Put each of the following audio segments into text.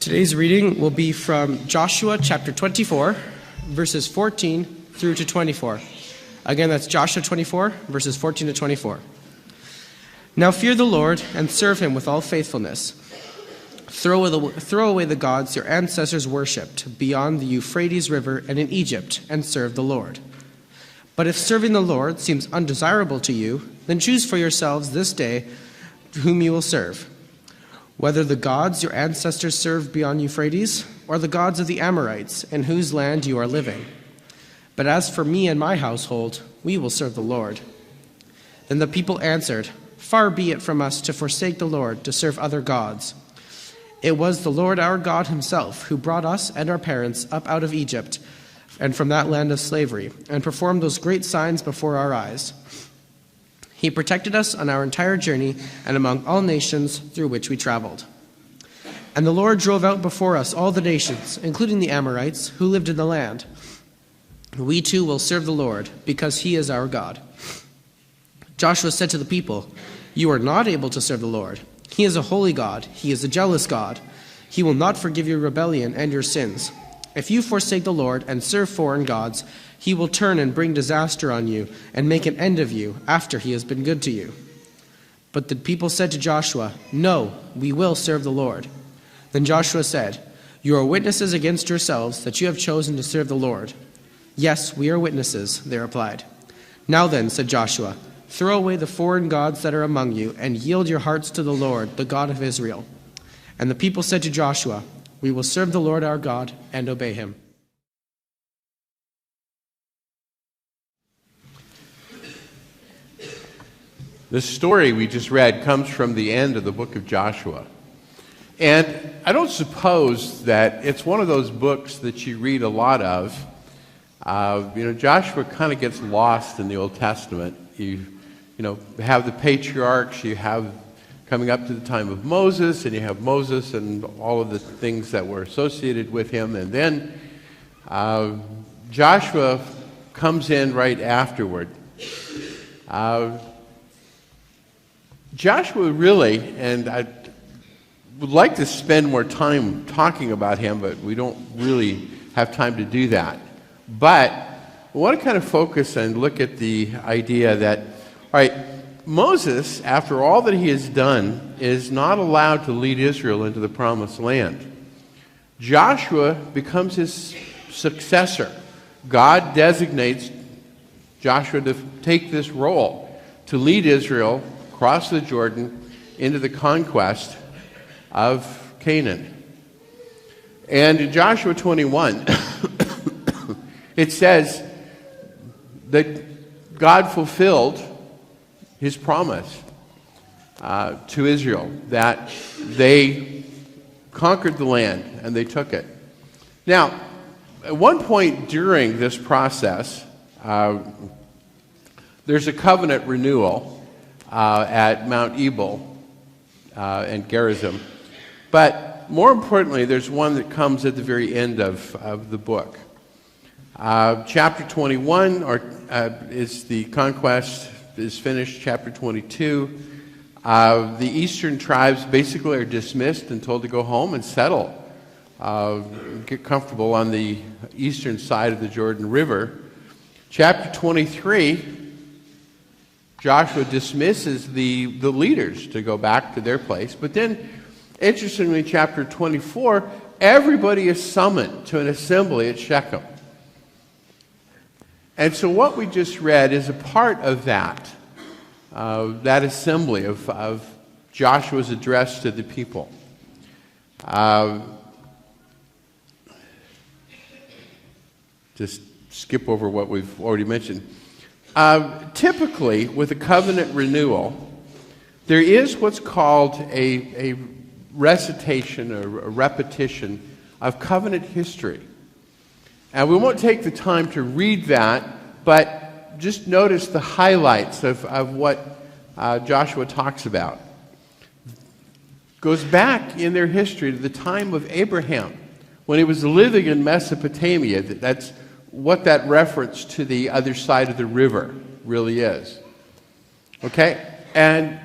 Today's reading will be from Joshua chapter 24, verses 14 through to 24. Again, that's Joshua 24, verses 14 to 24. Now fear the Lord and serve him with all faithfulness. Throw away the gods your ancestors worshipped beyond the Euphrates River and in Egypt, and serve the Lord. But if serving the Lord seems undesirable to you, then choose for yourselves this day whom you will serve, whether the gods your ancestors served beyond Euphrates, or the gods of the Amorites, in whose land you are living. But as for me and my household, we will serve the Lord. Then the people answered, Far be it from us to forsake the Lord, to serve other gods. It was the Lord our God himself who brought us and our parents up out of Egypt and from that land of slavery, and performed those great signs before our eyes. He protected us on our entire journey and among all nations through which we traveled. And the Lord drove out before us all the nations, including the Amorites, who lived in the land. We too will serve the Lord, because he is our God. Joshua said to the people, You are not able to serve the Lord. He is a holy God. He is a jealous God. He will not forgive your rebellion and your sins. If you forsake the Lord and serve foreign gods, he will turn and bring disaster on you and make an end of you after he has been good to you. But the people said to Joshua, No, we will serve the Lord. Then Joshua said, You are witnesses against yourselves that you have chosen to serve the Lord. Yes, we are witnesses, they replied. Now then, said Joshua, throw away the foreign gods that are among you and yield your hearts to the Lord, the God of Israel. And the people said to Joshua, We will serve the Lord our God and obey him. The story we just read comes from the end of the book of Joshua. And I don't suppose that it's one of those books that you read a lot of. Joshua kind of gets lost in the Old Testament. You have the patriarchs, you have coming up to the time of Moses, and you have Moses and all of the things that were associated with him. And then Joshua comes in right afterward. Joshua really, and I would like to spend more time talking about him, but we don't really have time to do that. But I want to kind of focus and look at the idea that, all right, Moses, after all that he has done, is not allowed to lead Israel into the promised land. Joshua becomes his successor. God designates Joshua to take this role, to lead Israel across the Jordan into the conquest of Canaan. And in Joshua 21, it says that God fulfilled his promise to Israel, that they conquered the land and they took it. Now, at one point during this process, there's a covenant renewal at Mount Ebal and Gerizim. But more importantly, there's one that comes at the very end of the book. Chapter 21 is the conquest is finished. Chapter 22, the eastern tribes basically are dismissed and told to go home and settle, get comfortable on the eastern side of the Jordan River. Chapter 23, Joshua dismisses the leaders to go back to their place. But then, interestingly, chapter 24, everybody is summoned to an assembly at Shechem. And so what we just read is a part of that assembly of Joshua's address to the people. Just skip over what we've already mentioned. Typically, with a covenant renewal, there is what's called a recitation or a repetition of covenant history. And we won't take the time to read that, but just notice the highlights of what Joshua talks about. Goes back in their history to the time of Abraham, when he was living in Mesopotamia. That's what that reference to the other side of the river really is. Okay? And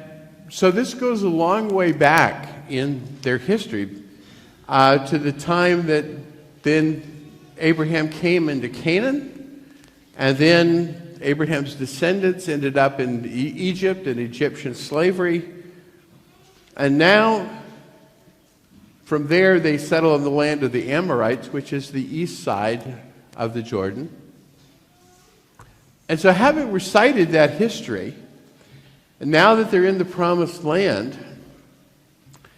so this goes a long way back in their history. to the time that then Abraham came into Canaan, and then Abraham's descendants ended up in Egypt and Egyptian slavery. And now, from there, they settle in the land of the Amorites, which is the east side of the Jordan. And so having recited that history, and now that they're in the promised land,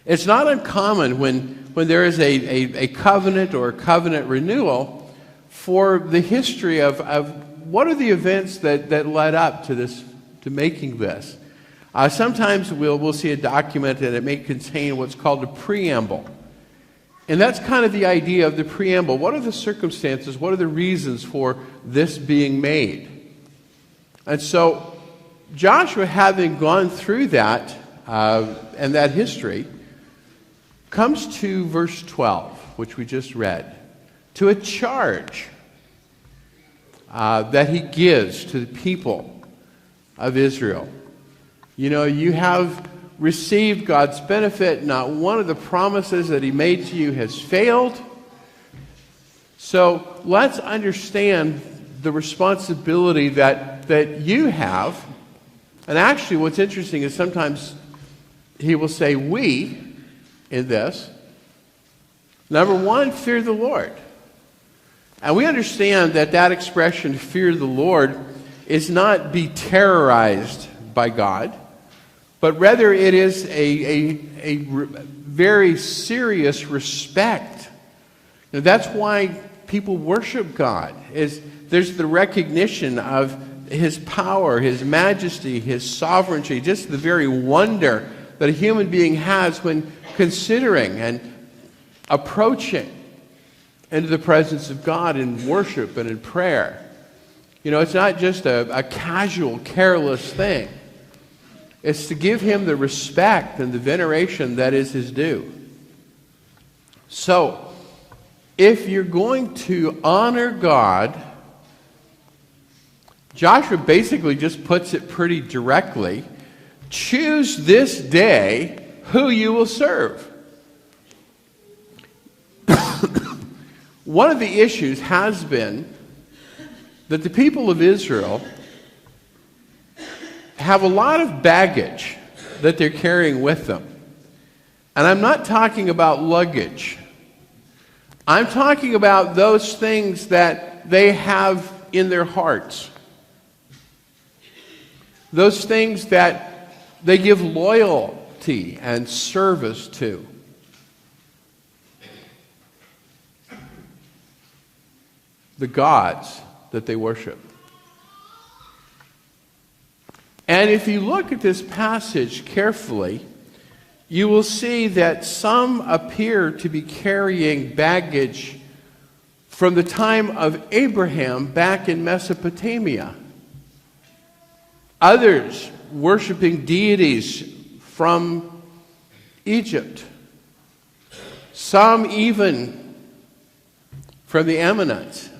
it's not uncommon when there is a covenant or a covenant renewal for the history of what are the events that led up to this, to making this. Sometimes we'll see a document and it may contain what's called a preamble. And that's kind of the idea of the preamble. What are the circumstances? What are the reasons for this being made? And so Joshua, having gone through that and that history, comes to verse 12, which we just read, to a charge that he gives to the people of Israel. You know, you have received God's benefit. Not one of the promises that he made to you has failed. So let's understand the responsibility that you have. And actually what's interesting is sometimes he will say we in this. Number one, fear the Lord. And we understand that expression, fear the Lord, is not be terrorized by God, but rather it is a very serious respect. Now, that's why people worship God. There's the recognition of his power, his majesty, his sovereignty, just the very wonder that a human being has when considering and approaching into the presence of God in worship and in prayer. You know, it's not just a casual, careless thing. It's to give him the respect and the veneration that is his due. So, if you're going to honor God, Joshua basically just puts it pretty directly. Choose this day who you will serve. One of the issues has been that the people of Israel have a lot of baggage that they're carrying with them. And I'm not talking about luggage. I'm talking about those things that they have in their hearts. Those things that they give loyalty and service to. The gods that they worship. And if you look at this passage carefully, you will see that some appear to be carrying baggage from the time of Abraham back in Mesopotamia. Others worshiping deities from Egypt. Some even from the Ammonites.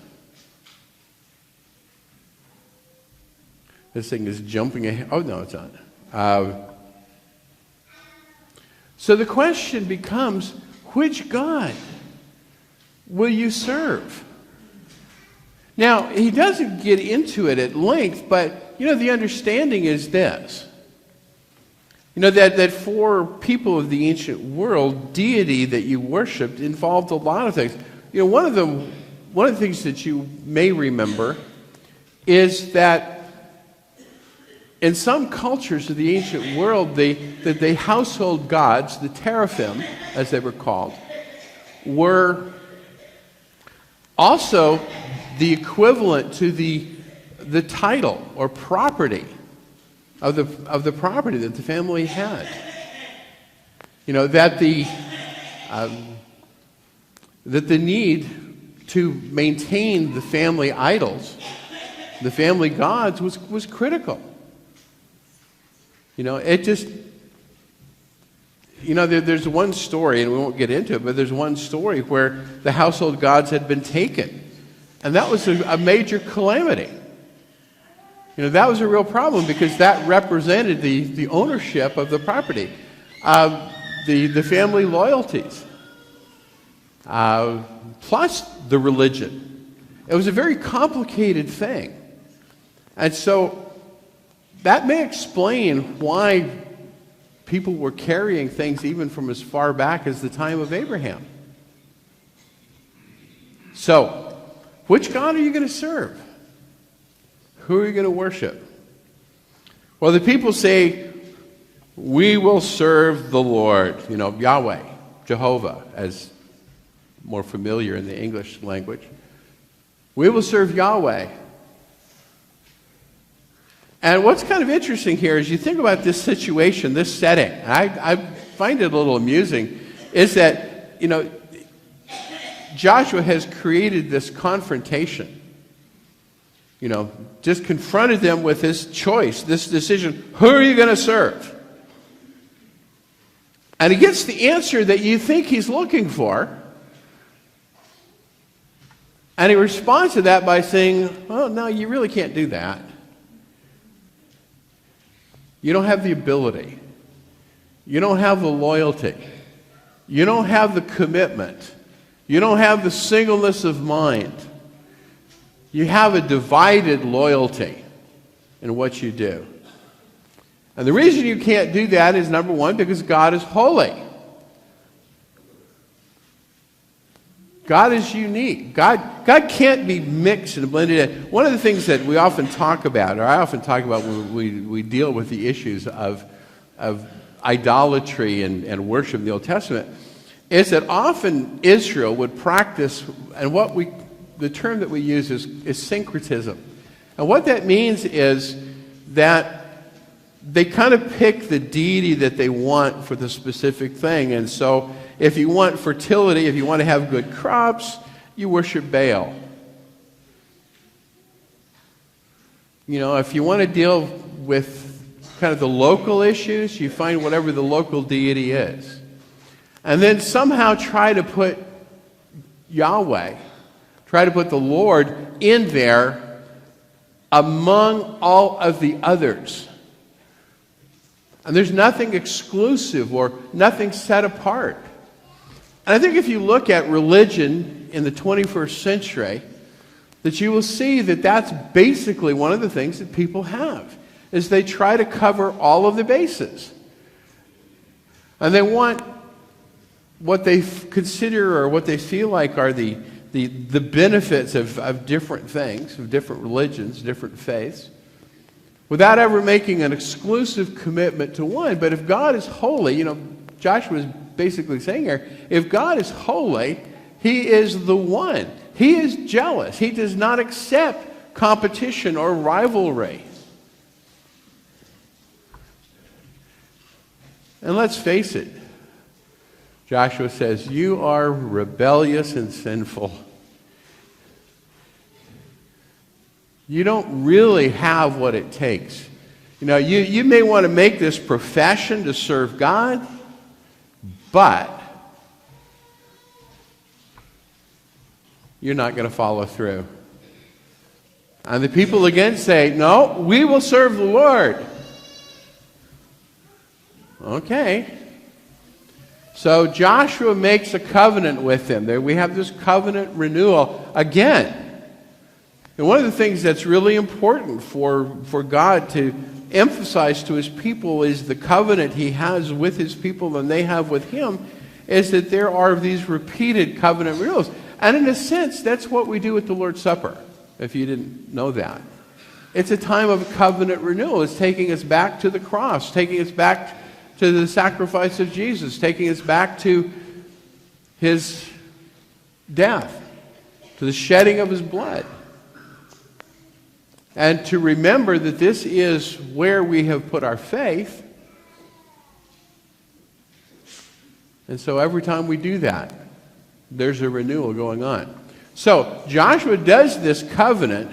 This thing is jumping ahead. Oh, no, it's not. So the question becomes, which God will you serve? Now, he doesn't get into it at length, but, you know, the understanding is this. You know, that for people of the ancient world, deity that you worshipped involved a lot of things. You know, one of the things that you may remember is that in some cultures of the ancient world, the household gods, the teraphim, as they were called, were also the equivalent to the title or property of the property that the family had. You know, that the need to maintain the family idols, the family gods, was critical. You know, it just, you know, there's one story, and we won't get into it, but there's one story where the household gods had been taken. And that was a major calamity. You know, that was a real problem because that represented the ownership of the property, the family loyalties. plus the religion. It was a very complicated thing. And so that may explain why people were carrying things even from as far back as the time of Abraham. So, which God are you going to serve? Who are you going to worship? Well, the people say, we will serve the Lord, Yahweh, Jehovah, as more familiar in the English language. We will serve Yahweh. And what's kind of interesting here is you think about this situation, this setting. I find it a little amusing, is that, Joshua has created this confrontation. Just confronted them with this choice, this decision. Who are you going to serve? And he gets the answer that you think he's looking for. And he responds to that by saying, oh, no, you really can't do that. You don't have the ability. You don't have the loyalty. You don't have the commitment. You don't have the singleness of mind. You have a divided loyalty in what you do. And the reason you can't do that is, number one, because God is holy. God is unique. God can't be mixed and blended in. One of the things that we often talk about, or I often talk about when we deal with the issues of idolatry and worship in the Old Testament, is that often Israel would practice, and the term that we use is syncretism. And what that means is that they kind of pick the deity that they want for the specific thing. And so if you want fertility, if you want to have good crops, you worship Baal. If you want to deal with kind of the local issues, you find whatever the local deity is. And then somehow try to put Yahweh, try to put the Lord in there among all of the others. And there's nothing exclusive or nothing set apart. And I think if you look at religion in the 21st century, that you will see that that's basically one of the things that people have, is they try to cover all of the bases. And they want what they consider or what they feel like are the benefits of different things, of different religions, different faiths, without ever making an exclusive commitment to one. But if God is holy, Joshua is basically saying here, if God is holy, he is the one. He is jealous. He does not accept competition or rivalry. And let's face it, Joshua says, you are rebellious and sinful. You don't really have what it takes. You may want to make this profession to serve God, but you're not going to follow through. And the people again say, no, we will serve the Lord. Okay. So Joshua makes a covenant with them. There we have this covenant renewal again. And one of the things that's really important for God to emphasize to his people is the covenant he has with his people and they have with him, is that there are these repeated covenant renewals. And in a sense, that's what we do at the Lord's Supper, if you didn't know that. It's a time of covenant renewal. It's taking us back to the cross, taking us back to the sacrifice of Jesus, taking us back to his death, to the shedding of his blood. And to remember that this is where we have put our faith. And so every time we do that, there's a renewal going on. So Joshua does this covenant,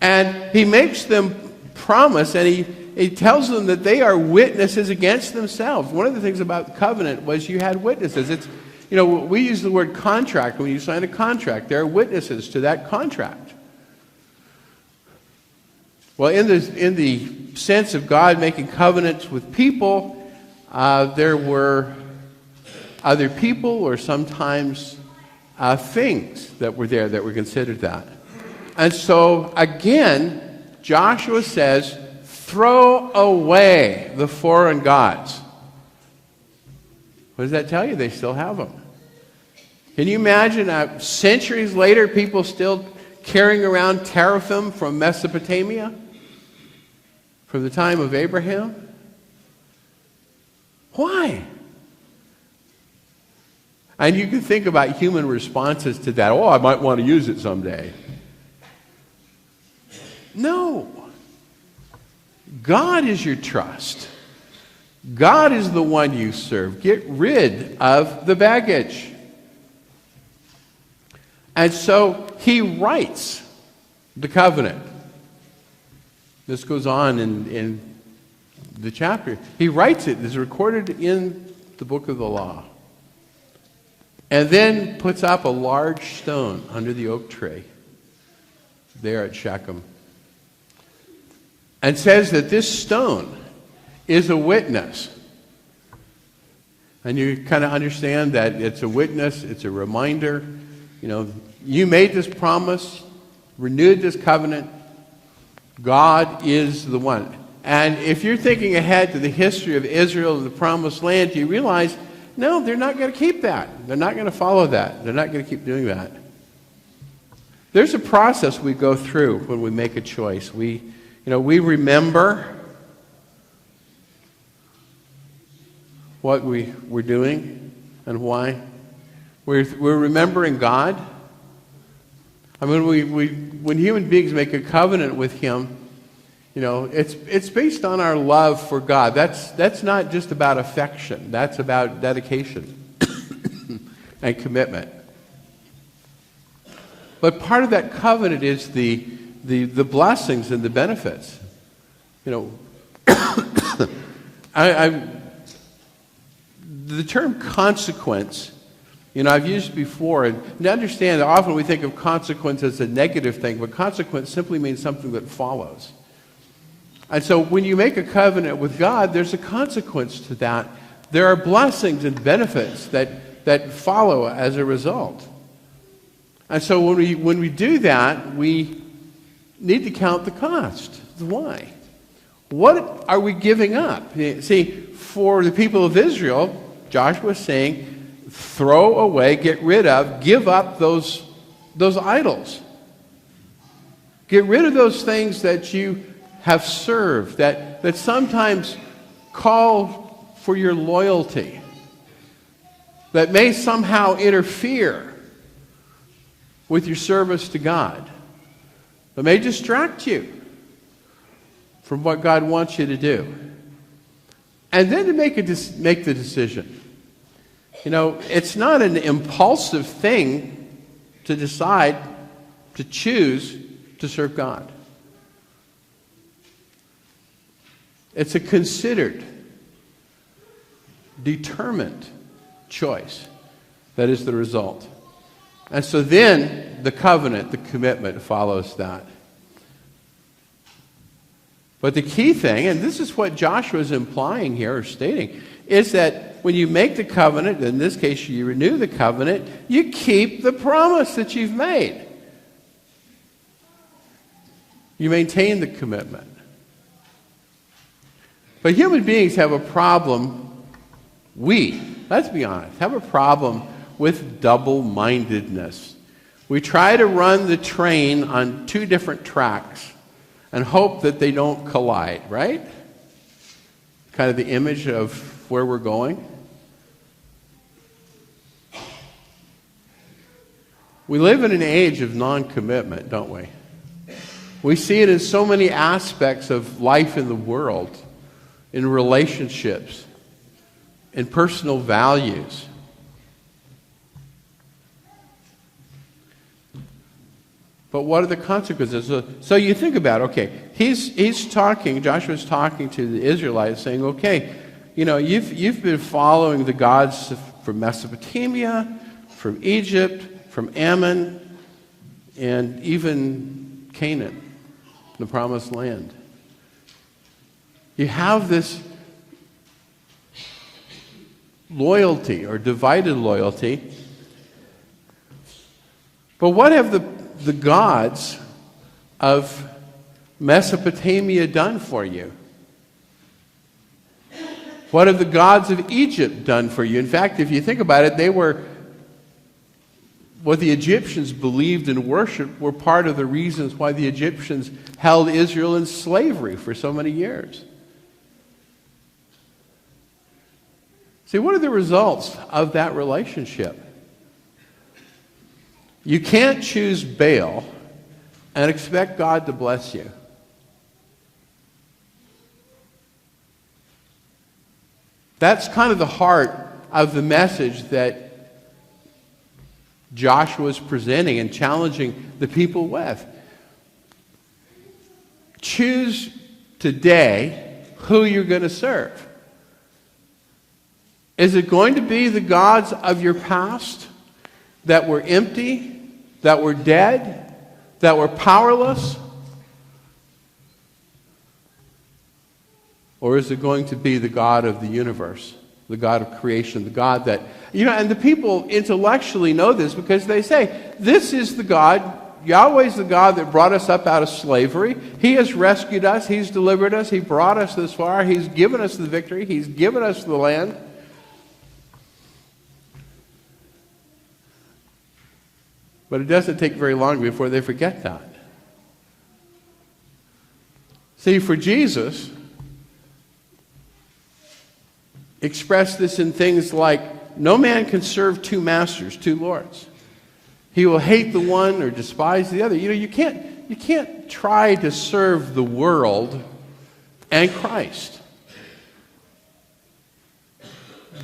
and he makes them promise, and he tells them that they are witnesses against themselves. One of the things about the covenant was you had witnesses. It's, we use the word contract. When you sign a contract, there are witnesses to that contract. Well, in the sense of God making covenants with people, there were other people or sometimes things that were there that were considered that. And so, again, Joshua says, throw away the foreign gods. What does that tell you? They still have them. Can you imagine centuries later, people still carrying around teraphim from Mesopotamia? From the time of Abraham? Why? And you can think about human responses to that. Oh, I might want to use it someday. No. God is your trust. God is the one you serve. Get rid of the baggage. And so he writes the covenant. This goes on in the chapter. He writes it. It's recorded in the book of the law. And then puts up a large stone under the oak tree there at Shechem. And says that this stone is a witness. And you kind of understand that it's a witness, it's a reminder. You know, you made this promise, renewed this covenant. God is the one. And if you're thinking ahead to the history of Israel and the promised land, you realize, no, they're not going to keep that. They're not going to follow that. They're not going to keep doing that. There's a process we go through when we make a choice. We remember what we're doing and why. We're remembering God. I mean, when human beings make a covenant with Him, you know, it's based on our love for God. That's not just about affection. That's about dedication and commitment. But part of that covenant is the blessings and the benefits. You know, the term consequence, you know, I've used before, and to understand that often we think of consequence as a negative thing, but consequence simply means something that follows. And so when you make a covenant with God, there's a consequence to that. There are blessings and benefits that follow as a result. And so when we do that, we need to count the cost. Why? What are we giving up? See, for the people of Israel, Joshua is saying, throw away, get rid of, give up those idols. Get rid of those things that you have served, that sometimes call for your loyalty, that may somehow interfere with your service to God, that may distract you from what God wants you to do. And then to make the decision. You know, it's not an impulsive thing to decide, to choose to serve God. It's a considered, determined choice that is the result. And so then the covenant, the commitment follows that. But the key thing, and this is what Joshua is implying here or stating, is that when you make the covenant, in this case you renew the covenant, you keep the promise that you've made. You maintain the commitment. But human beings have a problem, let's be honest, have a problem with double-mindedness. We try to run the train on two different tracks and hope that they don't collide, right? Kind of the image of where we're going. We live in an age of non-commitment, don't we? We see it in so many aspects of life in the world, in relationships, in personal values. But what are the consequences? So you think about, okay, Joshua's talking to the Israelites saying, okay, you know, you've been following the gods from Mesopotamia, from Egypt, from Ammon, and even Canaan, the promised land. You have this loyalty or divided loyalty. But what have the gods of Mesopotamia done for you? What have the gods of Egypt done for you? In fact, if you think about it, they were what the Egyptians believed and worshiped were part of the reasons why the Egyptians held Israel in slavery for so many years. See, what are the results of that relationship? You can't choose Baal and expect God to bless you. That's kind of the heart of the message that Joshua is presenting and challenging the people with. Choose today who you're going to serve. Is it going to be the gods of your past that were empty, that were dead, that were powerless? Or is it going to be the God of the universe, the God of creation, the God that, and the people intellectually know this because they say, this is the God, Yahweh's the God that brought us up out of slavery. He has rescued us. He's delivered us. He brought us this far. He's given us the victory. He's given us the land. But it doesn't take very long before they forget that. See, for Jesus, express this in things like, no man can serve two masters, two lords. He will hate the one or despise the other. You can't try to serve the world and Christ.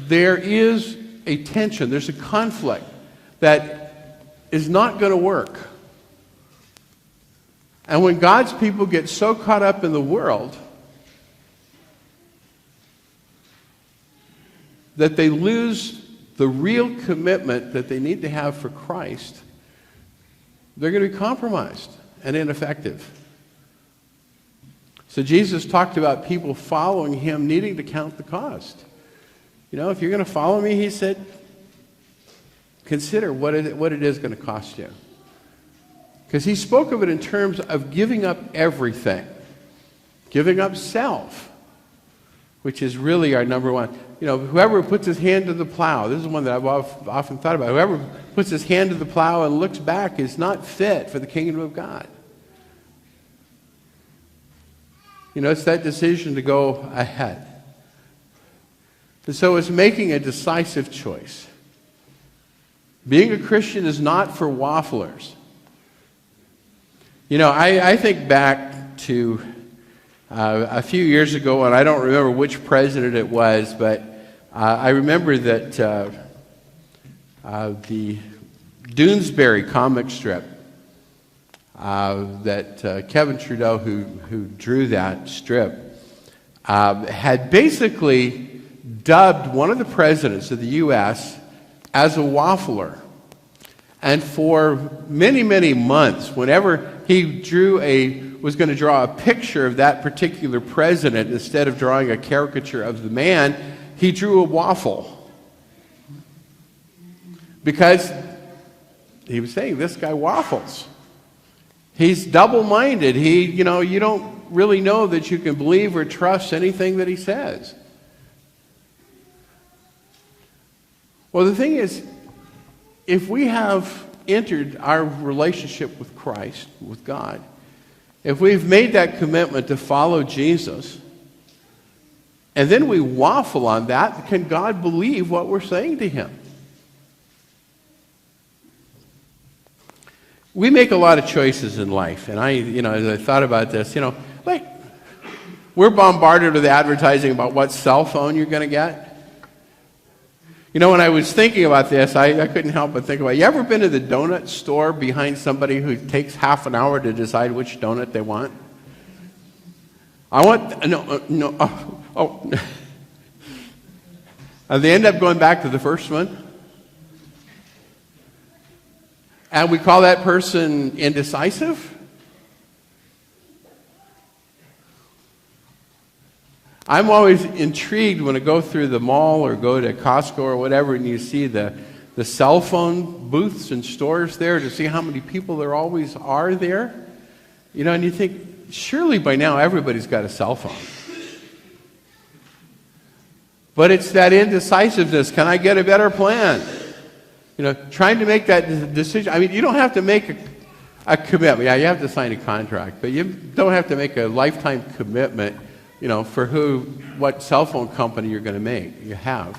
There is a tension, there's a conflict that is not going to work. And when God's people get so caught up in the world that they lose the real commitment that they need to have for Christ, they're going to be compromised and ineffective. So Jesus talked about people following him needing to count the cost. If you're going to follow me, he said, consider what it is going to cost you. Because he spoke of it in terms of giving up everything, giving up self, which is really our number one. Whoever puts his hand to the plow, this is one that I've often thought about. Whoever puts his hand to the plow and looks back is not fit for the kingdom of God. It's that decision to go ahead. And so it's making a decisive choice. Being a Christian is not for wafflers. I think back to a few years ago, and I don't remember which president it was, but I remember that the Doonesbury comic strip, that Kevin Trudeau, who drew that strip, had basically dubbed one of the presidents of the U.S. as a waffler. And for many, many months, whenever he was going to draw a picture of that particular president, instead of drawing a caricature of the man, he drew a waffle. Because he was saying, this guy waffles. He's double-minded. You don't really know that you can believe or trust anything that he says. Well, the thing is, if we have entered our relationship with Christ, with God, if we've made that commitment to follow Jesus, and then we waffle on that, can God believe what we're saying to him? We make a lot of choices in life, and as I thought about this, we're bombarded with advertising about what cell phone you're going to get. When I was thinking about this, I couldn't help but think about it. You ever been to the donut store behind somebody who takes half an hour to decide which donut they want? And they end up going back to the first one. And we call that person indecisive. I'm always intrigued when I go through the mall or go to Costco or whatever, and you see the the cell phone booths and stores there to see how many people there always are there. You know, and you think, surely by now everybody's got a cell phone. But it's that indecisiveness. Can I get a better plan? You know, trying to make that decision. I mean, you don't have to make a commitment. Yeah, you have to sign a contract, but you don't have to make a lifetime commitment, you know, for what cell phone company you're going to have.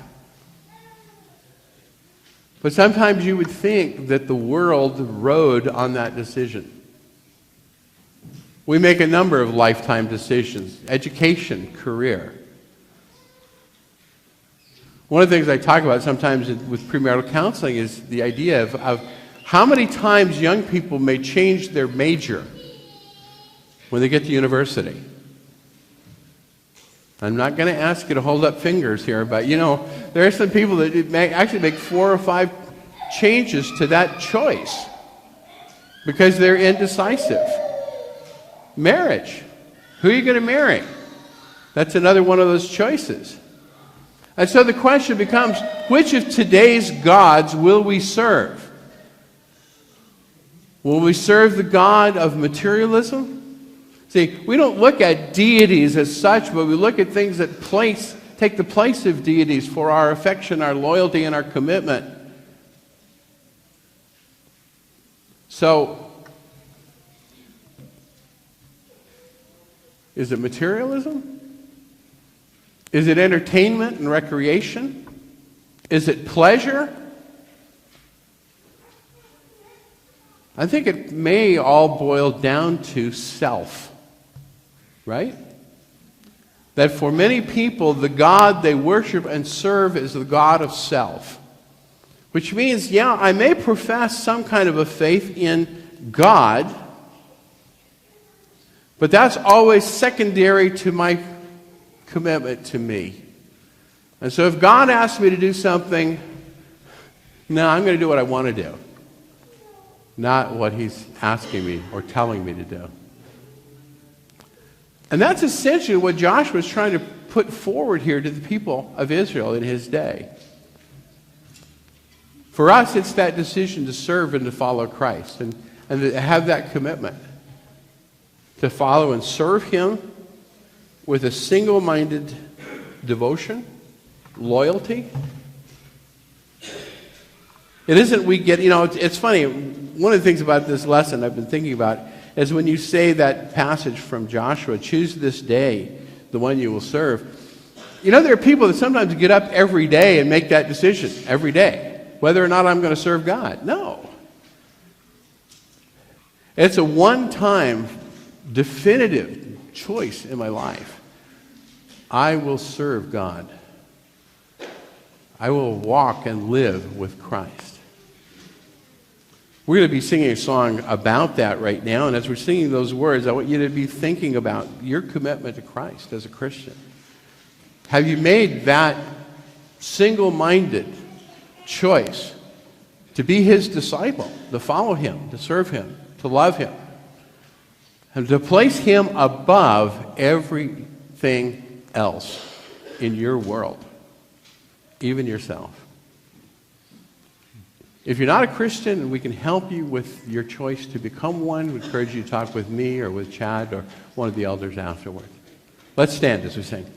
But sometimes you would think that the world rode on that decision. We make a number of lifetime decisions: education, career. One of the things I talk about sometimes with premarital counseling is the idea of how many times young people may change their major when they get to university. I'm not going to ask you to hold up fingers here, but you know, there are some people that actually make 4 or 5 changes to that choice because they're indecisive. Marriage. Who are you going to marry? That's another one of those choices. And so the question becomes, which of today's gods will we serve? Will we serve the God of materialism? See, we don't look at deities as such, but we look at things that take the place of deities for our affection, our loyalty, and our commitment. So, is it materialism? Is it entertainment and recreation? Is it pleasure? I think it may all boil down to self, right? That for many people, the God they worship and serve is the God of self. Which means, yeah, I may profess some kind of a faith in God, but that's always secondary to my commitment to me. And so if God asks me to do something, no, I'm going to do what I want to do, not what He's asking me or telling me to do. And that's essentially what Joshua was trying to put forward here to the people of Israel in his day. For us, it's that decision to serve and to follow Christ and to have that commitment to follow and serve Him with a single-minded devotion, loyalty. It isn't we get, you know, it's funny, one of the things about this lesson I've been thinking about is when you say that passage from Joshua, choose this day the one you will serve. You know, there are people that sometimes get up every day and make that decision every day, whether or not I'm going to serve God. No. It's a one-time, definitive choice in my life. I will serve God. I will walk and live with Christ. We're going to be singing a song about that right now, and as we're singing those words, I want you to be thinking about your commitment to Christ as a Christian. Have you made that single-minded choice to be His disciple, to follow Him, to serve Him, to love Him, and to place Him above everything else in your world, even yourself? If you're not a Christian and we can help you with your choice to become one, we encourage you to talk with me or with Chad or one of the elders afterward. Let's stand as we sing.